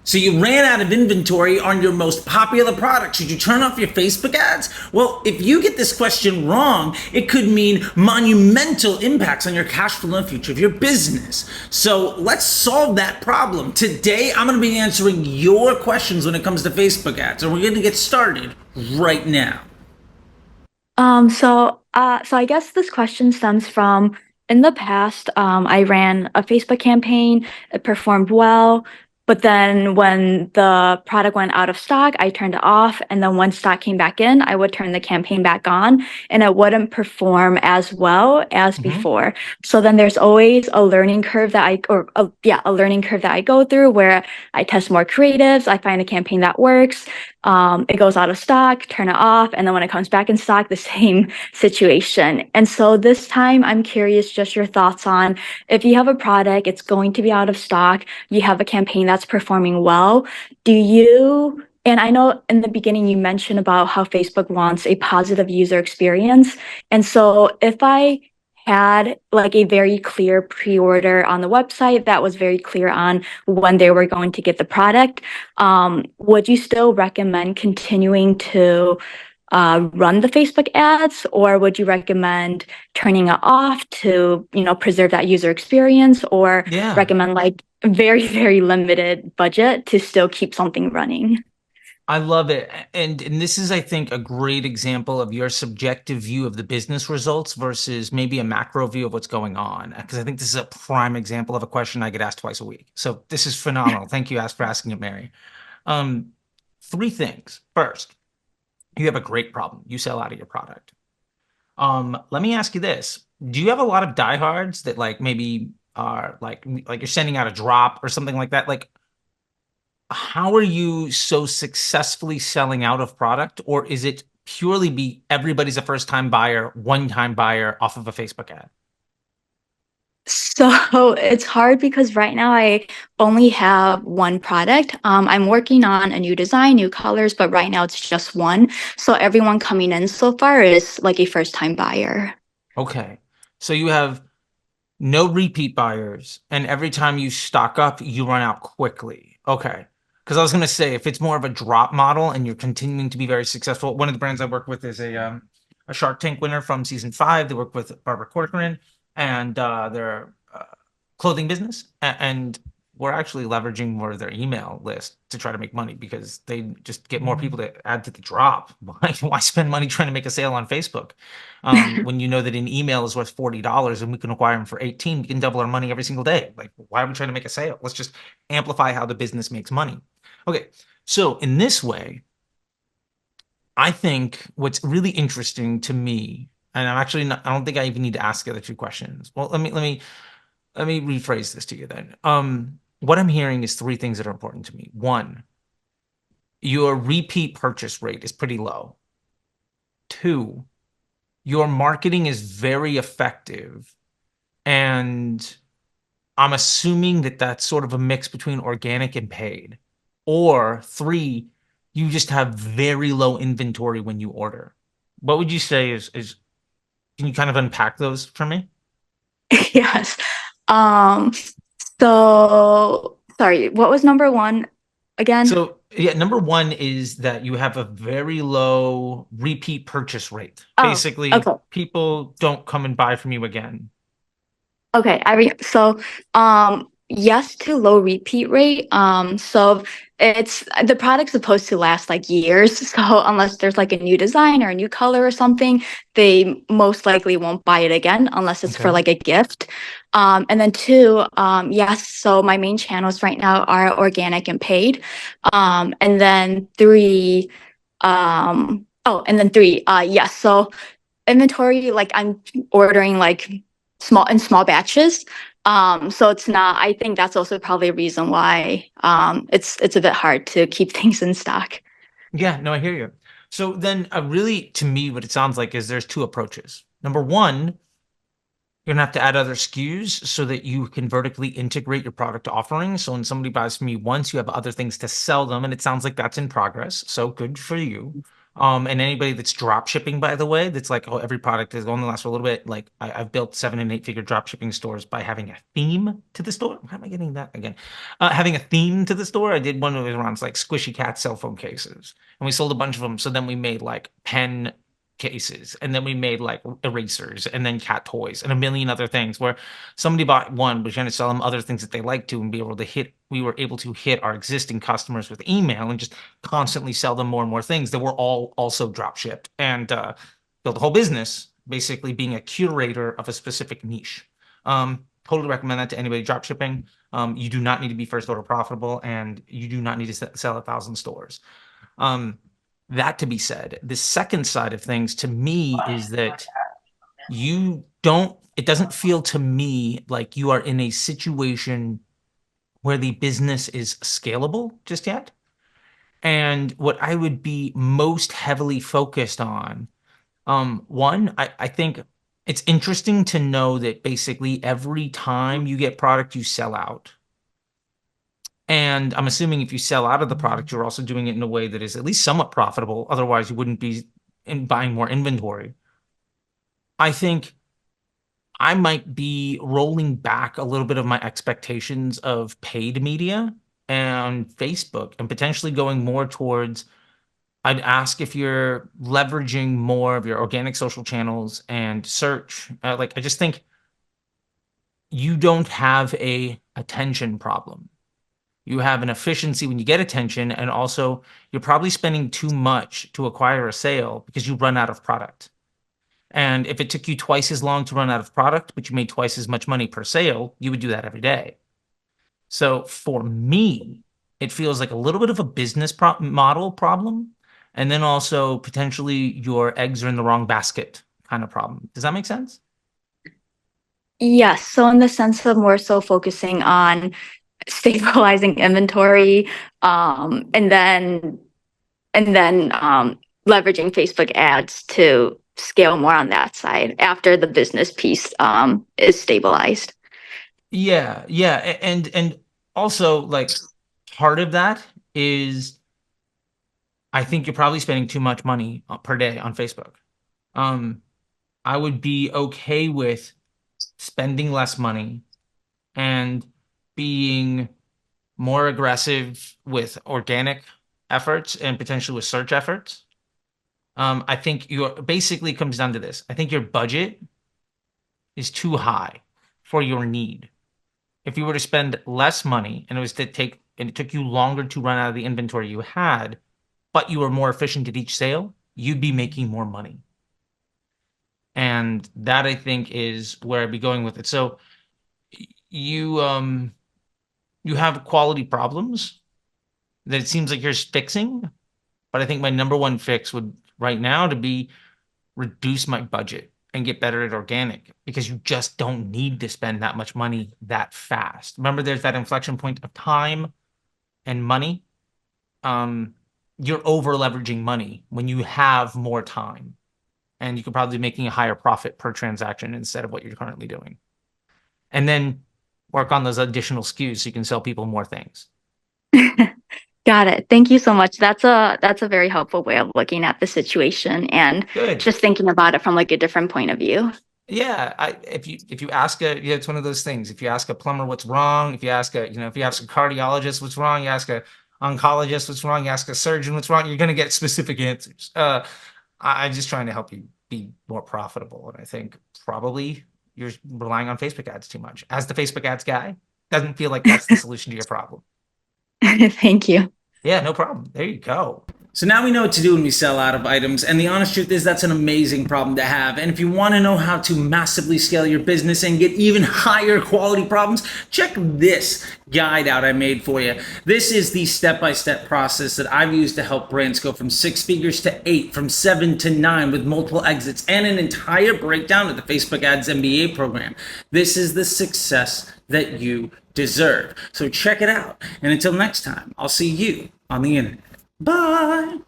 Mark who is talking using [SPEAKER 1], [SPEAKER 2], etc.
[SPEAKER 1] So you ran out of inventory on your most popular product. Should you turn off your Facebook ads? Well, if you get this question wrong, it could mean monumental impacts on your cash flow and future of your business. So let's solve that problem. Today, I'm going to be answering your questions when it comes to Facebook ads, and we're going to get started right now.
[SPEAKER 2] So I guess this question stems from in the past, I ran a Facebook campaign, it performed well, but then when the product went out of stock, I turned it off, and then when stock came back in, I would turn the campaign back on, and it wouldn't perform as well as
[SPEAKER 1] Mm-hmm.
[SPEAKER 2] before. So then there's always a learning curve that a learning curve that I go through where I test more creatives, I find a campaign that works, it goes out of stock, turn it off, and then when it comes back in stock, the same situation. And so this time, I'm curious just your thoughts on if you have a product, it's going to be out of stock, you have a campaign that's performing well. And I know in the beginning you mentioned about how Facebook wants a positive user experience. And so if I had like a very clear pre-order on the website that was very clear on when they were going to get the product, would you still recommend continuing to run the Facebook ads, or would you recommend turning it off to, preserve that user experience, or
[SPEAKER 1] Yeah.
[SPEAKER 2] recommend like very, very limited budget to still keep something running?
[SPEAKER 1] I love it. And this is, I think, a great example of your subjective view of the business results versus maybe a macro view of what's going on. Because I think this is a prime example of a question I get asked twice a week. So this is phenomenal. Thank you for asking it, Mary. Um, Three things. First, you have a great problem. You sell out of your product. Let me ask you this. Do you have a lot of diehards that like maybe are like you're sending out a drop or something like that? Like how are you so successfully selling out of product, or is it purely be everybody's a first time buyer, one time buyer off of a Facebook ad?
[SPEAKER 2] So it's hard because right now I only have one product. I'm working on a new design, new colors, but right now it's just one. So everyone coming in so far is like a first time buyer.
[SPEAKER 1] Okay. So you have no repeat buyers, and every time you stock up, you run out quickly. Okay. Because I was going to say, if it's more of a drop model and you're continuing to be very successful, one of the brands I work with is a Shark Tank winner from season 5. They work with Barbara Corcoran, and they're clothing business, and we're actually leveraging more of their email list to try to make money because they just get more people to add to the drop. Why spend money trying to make a sale on Facebook when you know that an email is worth $40 and we can acquire them for 18? We can double our money every single day. Like, why are we trying to make a sale? Let's just amplify how the business makes money. Okay, so in this way, I think what's really interesting to me, and I'm actually not, I don't think I even need to ask the other two questions. Well, let me rephrase this to you then. What I'm hearing is three things that are important to me. One, your repeat purchase rate is pretty low. Two, your marketing is very effective. And I'm assuming that that's sort of a mix between organic and paid. Or three, you just have very low inventory when you order. What would you say is can you kind of unpack those for me?
[SPEAKER 2] Yes. Um, so sorry, what was number one again?
[SPEAKER 1] So, yeah, number one is that you have a very low repeat purchase rate.
[SPEAKER 2] Oh,
[SPEAKER 1] Basically,
[SPEAKER 2] okay.
[SPEAKER 1] people don't come and buy from you again.
[SPEAKER 2] Okay, yes to low repeat rate. So it's the product's supposed to last like years. So unless there's like a new design or a new color or something, they most likely won't buy it again unless it's for
[SPEAKER 1] Okay.
[SPEAKER 2] like a gift. And then two, yes. So my main channels right now are organic and paid. And then three, yes. So inventory, like I'm ordering like small batches. So it's not, I think that's also probably a reason why it's a bit hard to keep things in stock.
[SPEAKER 1] Yeah, no, I hear you. So then, really, to me, what it sounds like is there's two approaches. Number one, you're gonna have to add other SKUs so that you can vertically integrate your product offering. So when somebody buys from you once, you have other things to sell them, and it sounds like that's in progress. So good for you. And anybody that's drop shipping, by the way, that's like, oh, every product is only lasts for a little bit. Like I've built 7 and 8 figure drop shipping stores by having a theme to the store. How am I getting that again? Having a theme to the store. I did one of those around like squishy cat cell phone cases, and we sold a bunch of them. So then we made like pen cases, and then we made like erasers, and then cat toys, and a million other things. Where somebody bought one, we're trying to sell them other things that they like to, and be able to hit. We were able to hit our existing customers with email and just constantly sell them more and more things that were all also drop shipped, and build a whole business basically being a curator of a specific niche. Totally recommend that to anybody drop shipping. You do not need to be first order profitable, and you do not need to sell 1,000 stores. That to be said, the second side of things to me is that it doesn't feel to me like you are in a situation where the business is scalable just yet. And what I would be most heavily focused on, one, I think it's interesting to know that basically every time you get product, you sell out. And I'm assuming if you sell out of the product, you're also doing it in a way that is at least somewhat profitable. Otherwise, you wouldn't be buying more inventory. I think I might be rolling back a little bit of my expectations of paid media and Facebook, and potentially going more towards, I'd ask if you're leveraging more of your organic social channels and search. Like, I just think you don't have a attention problem. You have an efficiency when you get attention, and also you're probably spending too much to acquire a sale because you run out of product. And if it took you twice as long to run out of product, but you made twice as much money per sale, you would do that every day. So for me, it feels like a little bit of a business model problem. And then also potentially your eggs are in the wrong basket kind of problem. Does that make sense?
[SPEAKER 2] Yes. So in the sense of more so focusing on stabilizing inventory, and then leveraging Facebook ads to scale more on that side after the business piece is stabilized.
[SPEAKER 1] Yeah, yeah. And also like part of that is I think you're probably spending too much money per day on Facebook. Um, I would be okay with spending less money and being more aggressive with organic efforts and potentially with search efforts. I think your basically comes down to this. I think your budget is too high for your need. If you were to spend less money and it took you longer to run out of the inventory you had, but you were more efficient at each sale, you'd be making more money. And that I think is where I'd be going with it. So you you have quality problems that it seems like you're fixing, but I think my number one fix would right now to be reduce my budget and get better at organic, because you just don't need to spend that much money that fast. Remember, there's that inflection point of time and money. You're over leveraging money when you have more time, and you could probably be making a higher profit per transaction instead of what you're currently doing. And then work on those additional SKUs so you can sell people more things.
[SPEAKER 2] Got it. Thank you so much. That's a very helpful way of looking at the situation and
[SPEAKER 1] Good.
[SPEAKER 2] just thinking about it from like a different point of view.
[SPEAKER 1] Yeah, if you ask it's one of those things. If you ask a plumber what's wrong, if you ask if you ask a cardiologist what's wrong, you ask a oncologist what's wrong, you ask a surgeon what's wrong, you're gonna get specific answers. I'm just trying to help you be more profitable, and I think probably you're relying on Facebook ads too much. As the Facebook ads guy, doesn't feel like that's the solution to your problem.
[SPEAKER 2] Thank you.
[SPEAKER 1] Yeah, no problem. There you go.
[SPEAKER 3] So now we know what to do when we sell out of items, and the honest truth is that's an amazing problem to have. And if you want to know how to massively scale your business and get even higher quality problems, check this guide out I made for you. This is the step-by-step process that I've used to help brands go from 6 figures to 8, from 7 to 9 with multiple exits, and an entire breakdown of the Facebook Ads MBA program. This is the success that you deserve. So check it out. And until next time, I'll see you on the internet. Bye.